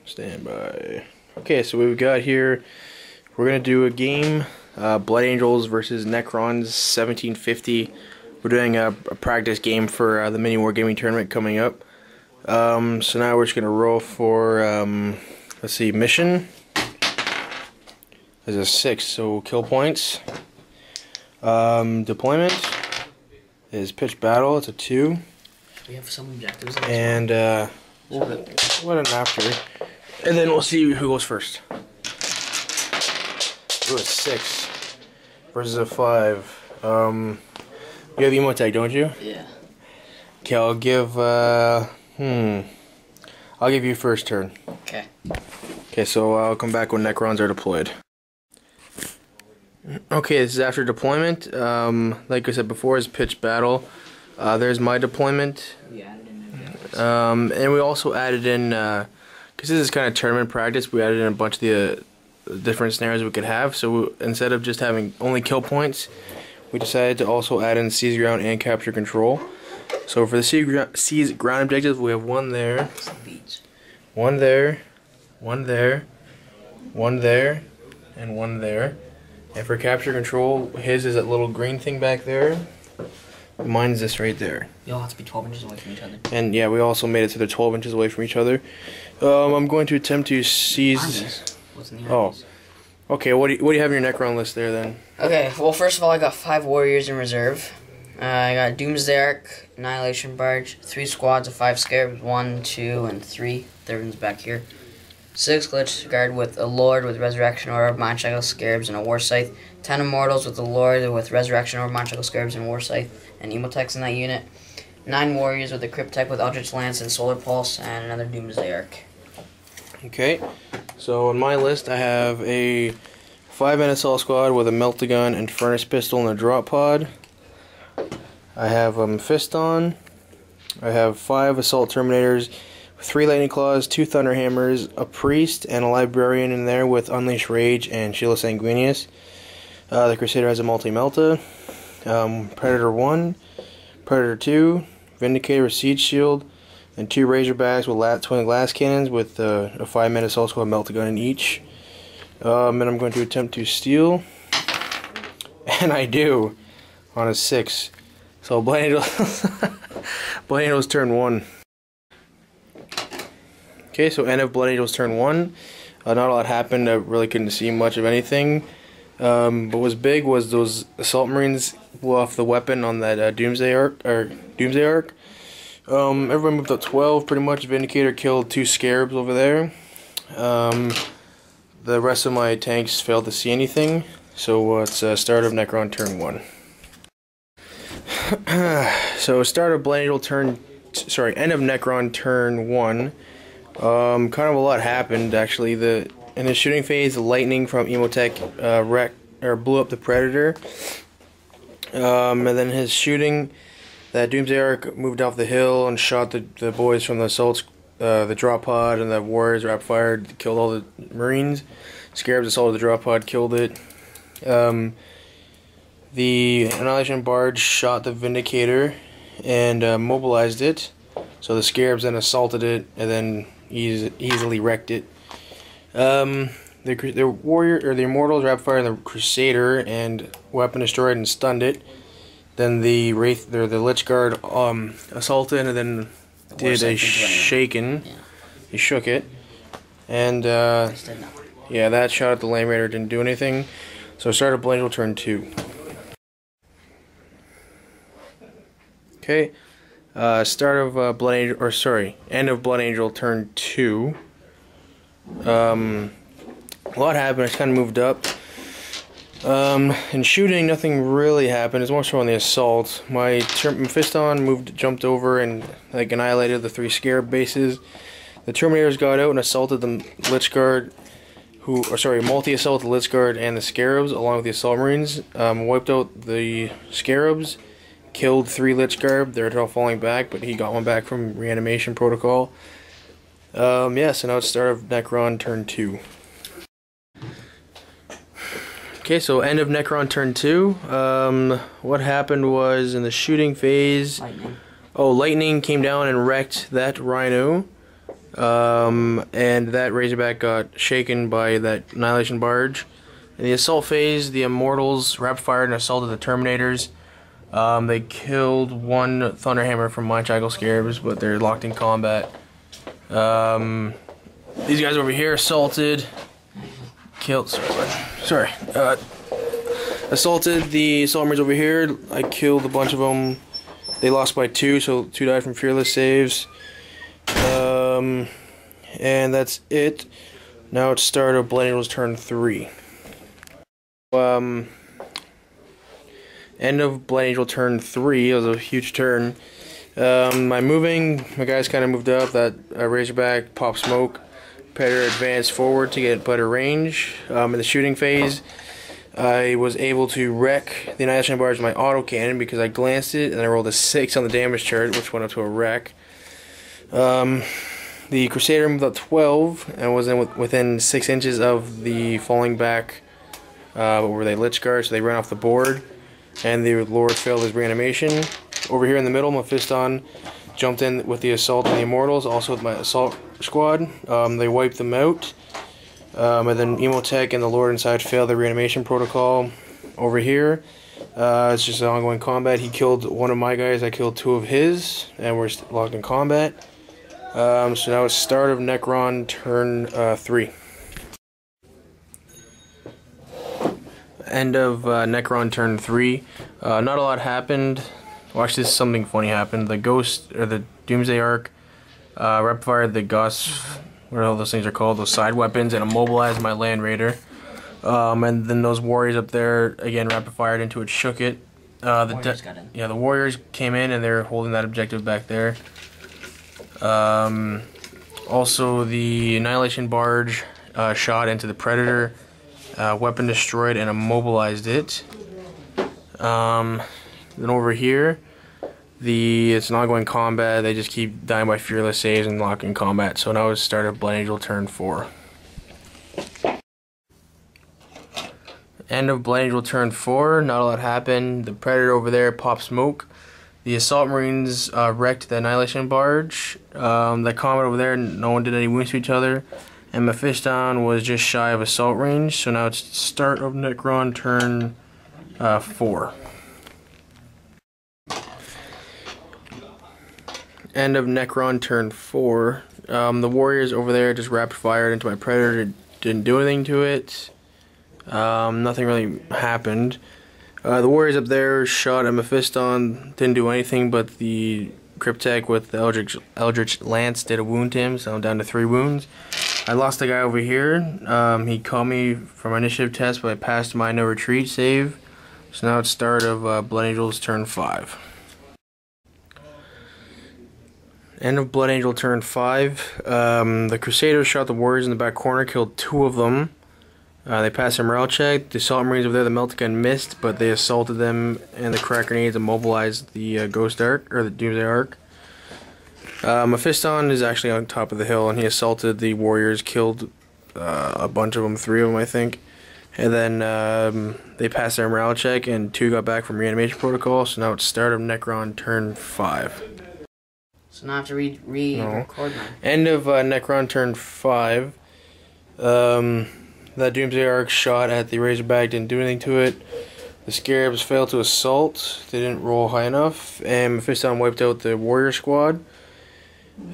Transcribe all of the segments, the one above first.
Stand by. Okay, so what we've got here, we're gonna do a game, Blood Angels versus Necrons 1750. We're doing a practice game for the Miniwargaming tournament coming up. So now we're just gonna roll for let's see, mission. There's a 6, so kill points. Deployment is pitch battle. It's a 2. We have some objectives. And what an after. And then we'll see who goes first. Ooh, a 6 versus a 5. You have emo tag, don't you? Yeah. Okay, I'll give you first turn. Okay. Okay, so I'll come back when Necrons are deployed. Okay, this is after deployment. Like I said before, is pitch battle. There's my deployment. We added in And we also added in, because this is kind of tournament practice, we added in a bunch of the different scenarios we could have. So instead of just having only kill points, we decided to also add in seize ground and capture control. So for the seize ground objectives, we have one there, one there, one there, one there, and one there. And for capture control, his is that little green thing back there. Mine's this right there. We all have to be 12 inches away from each other. And yeah, we also made it so they're 12 inches away from each other. I'm going to attempt to seize. Armies. What's in the Oh, armies? okay. What do you have in your Necron list there then? Okay. Well, first of all, I got 5 warriors in reserve. I got Doomsday Ark, Annihilation Barge, 3 squads of 5 scarabs, 1, 2, and 3. Third one's back here. 6 Lich Guard with a Lord with Resurrection Orb, Mind Shackle Scarabs, and a War Scythe. 10 Immortals with a Lord with Resurrection Orb, Mind Shackle Scarabs, and War Scythe, and Emotex in that unit. 9 Warriors with a Crypt Type with Eldritch Lance and Solar Pulse, and another Doomsday Ark. Okay. So on my list, I have a 5-man assault squad with a Meltagun and Furnace Pistol and a Drop Pod. I have Fiston. I have 5 Assault Terminators, 3 Lightning Claws, 2 Thunder Hammers, a Priest, and a Librarian in there with Unleash Rage and Shield of Sanguinius. The Crusader has a multi-melta. Predator 1, Predator 2, Vindicator with Siege Shield, and 2 Razorbacks with twin glass cannons with a 5-man assault squad Meltagun in each. And I'm going to attempt to steal. And I do on a 6. So Blood Angels turn 1. Okay, so end of Blood Angels turn 1. Not a lot happened. I really couldn't see much of anything. What was big was those Assault Marines blew off the weapon on that Doomsday Ark. Everyone moved up 12 pretty much. Vindicator killed 2 Scarabs over there. The rest of my tanks failed to see anything. So it's start of Necron turn 1. So start of Blood Angel turn, end of Necron turn 1. Kind of a lot happened actually. In the shooting phase, the lightning from Emotech blew up the Predator. And then his shooting, that Doomsday Ark moved off the hill and shot the boys from the assaults, the drop pod, and the warriors rapid fired, killed all the Marines. Scarabs assaulted the drop pod, killed it. The Annihilation Barge shot the Vindicator and mobilized it. So the Scarabs then assaulted it and then easily wrecked it. The Immortals rapid fired the Crusader and weapon destroyed and stunned it. Then the Lich Guard assaulted and then did a shaken. Yeah. He shook it. And yeah, that shot at the Lame Raider didn't do anything. So start of Blood Angel turn 2. Okay. Start of Blood Angel, or sorry, end of Blood Angel turn 2. A lot happened. I just kind of moved up. In shooting, nothing really happened. It's more so on the assault. My Fiston jumped over and like annihilated the 3 Scarab bases. The Terminators got out and assaulted the Lich Guard, multi-assaulted the Lich Guard and the Scarabs along with the Assault Marines. Wiped out the Scarabs, killed 3 Lich Guard. They're all falling back, but he got one back from reanimation protocol. Yeah, so now it's start of Necron turn 2. Okay, so end of Necron turn 2. What happened was in the shooting phase... Lightning. Oh, lightning came down and wrecked that rhino. And that Razorback got shaken by that Annihilation Barge. In the assault phase, the Immortals rapid fired and assaulted the Terminators. They killed one Thunderhammer from my Jackal Scarabs, but they're locked in combat. These guys over here assaulted, killed, assaulted the Assault Marines over here. I killed a bunch of them. They lost by 2, so 2 died from fearless saves. And that's it. Now it's start of Blood Angel's turn 3. End of Blood Angel turn 3. It was a huge turn. My guys kind of moved up. That Razorback popped smoke. Predator advanced forward to get better range. In the shooting phase, I was able to wreck the Annihilation Barge with my autocannon because I glanced it and I rolled a 6 on the damage chart, which went up to a wreck. The Crusader moved up 12 and was within 6 inches of the falling back where they Lich Guard, so they ran off the board. And the Lord failed his reanimation. Over here in the middle, Mephiston jumped in with the Assault and the Immortals, also with my Assault Squad. They wiped them out. And then Emotech and the Lord inside failed the reanimation protocol. Over here, it's just an ongoing combat. He killed one of my guys, I killed 2 of his, and we're locked in combat. So now it's start of Necron turn 3. End of Necron turn 3. Not a lot happened. Well, actually, something funny happened. The Ghost, or the Doomsday Arc, rapid fired the Gus, what all those things are called, those side weapons, and immobilized my Land Raider. And then those warriors up there, again, rapid fired into it, shook it. Warriors got in. Yeah, the warriors came in and they're holding that objective back there. Also, the Annihilation Barge shot into the Predator. Weapon destroyed and immobilized it. Then over here, it's an ongoing combat. They just keep dying by fearless saves and locking combat. So now it's start of Blood Angel turn 4. End of Blood Angel turn 4. Not a lot happened. The Predator over there popped smoke. The Assault Marines wrecked the Annihilation Barge. The combat over there, no one did any wounds to each other. And Mephiston was just shy of assault range, so now it's start of Necron turn 4. End of Necron turn 4. The warriors over there just rapid fired into my Predator, didn't do anything to it. Nothing really happened. The warriors up there shot at Mephiston, didn't do anything, but the Cryptek with the Eldritch Lance did a wound to him, so I'm down to 3 wounds. I lost a guy over here. He called me from my initiative test, but I passed my no retreat save. So now it's start of Blood Angel's turn 5. End of Blood Angel turn 5. The Crusaders shot the warriors in the back corner, killed 2 of them. They passed a morale check. The Assault Marines over there, the Melt Gun missed, but they assaulted them, and the crack grenades immobilized the Ghost Arc, or the Doomsday Arc. Mephiston is actually on top of the hill, and he assaulted the warriors, killed a bunch of them, 3 of them I think. And then they passed their morale check, and 2 got back from reanimation protocol, so now it's start of Necron turn 5. So now I have to record mine. End of Necron turn 5. That Doomsday Arc shot at the Razorback, didn't do anything to it. The Scarabs failed to assault, they didn't roll high enough, and Mephiston wiped out the warrior squad.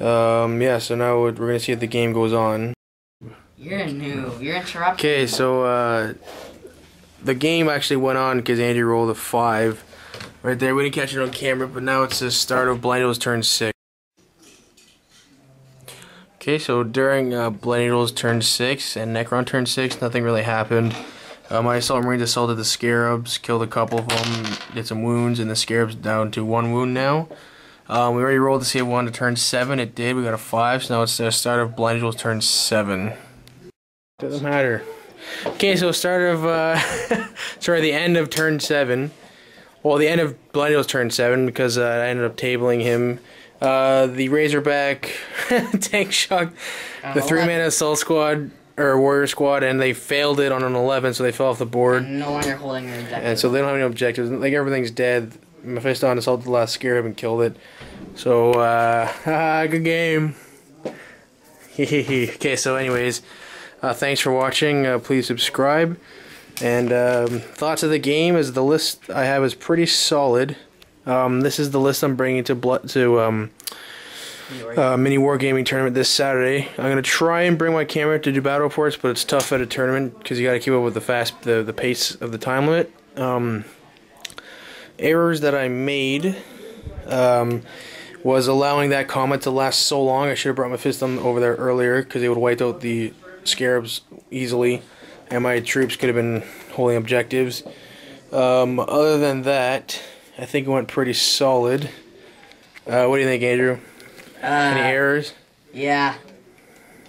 Yeah, so now we're gonna see if the game goes on. You're new. You're interrupting. Okay, so the game actually went on because Andy rolled a 5 right there. We didn't catch it on camera, but now it's the start of Blood Angel's turn 6. Okay, so during Blood Angel's turn 6 and Necron turn 6, nothing really happened. My Assault Marines assaulted the Scarabs, killed a couple of them, did some wounds, and the Scarabs down to 1 wound now. We already rolled to see if it wanted to turn 7. It did. We got a 5, so now it's the start of Blood Angel's turn 7. Doesn't matter. Okay, so start of, sorry, the end of turn 7. Well, the end of Blood Angel's turn 7, because I ended up tabling him. The Razorback tank shot the 3-man assault squad, or warrior squad, and they failed it on an 11, so they fell off the board. And no longer holding an objective. And so they don't have any objectives. Like, everything's dead. Mephiston assaulted the last scarab and killed it. So, good game. Okay, so anyways, thanks for watching. Please subscribe. And thoughts of the game is the list I have is pretty solid. This is the list I'm bringing to mini wargaming tournament this Saturday. I'm gonna try and bring my camera to do battle reports, but it's tough at a tournament because you got to keep up with the pace of the time limit. Errors that I made was allowing that combat to last so long. I should have brought my Mephiston over there earlier because it would wipe out the scarabs easily, and my troops could have been holding objectives. Other than that, I think it went pretty solid. What do you think, Andrew? Any errors? Yeah.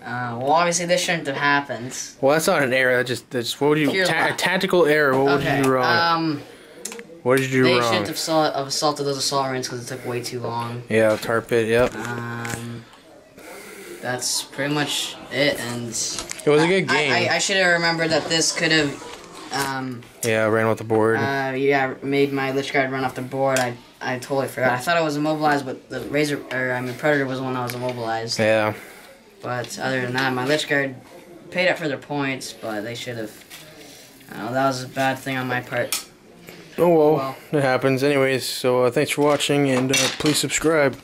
Well, obviously this shouldn't have happened. Well, that's not an error. That's what would you a tactical error? What would you do wrong? What did you do wrong? They shouldn't have assaulted those assault ranks because it took way too long. Yeah, tar pit. Yep. That's pretty much it. And it was a good game. I should have remembered that this could have. Yeah, ran off the board. Yeah, made my Lich Guard run off the board. I totally forgot. I thought I was immobilized, but the Predator was the one that was immobilized. Yeah. But other than that, my Lich Guard paid up for their points, but they should have. That was a bad thing on my part. Oh well, it happens. Anyways, so thanks for watching, and please subscribe.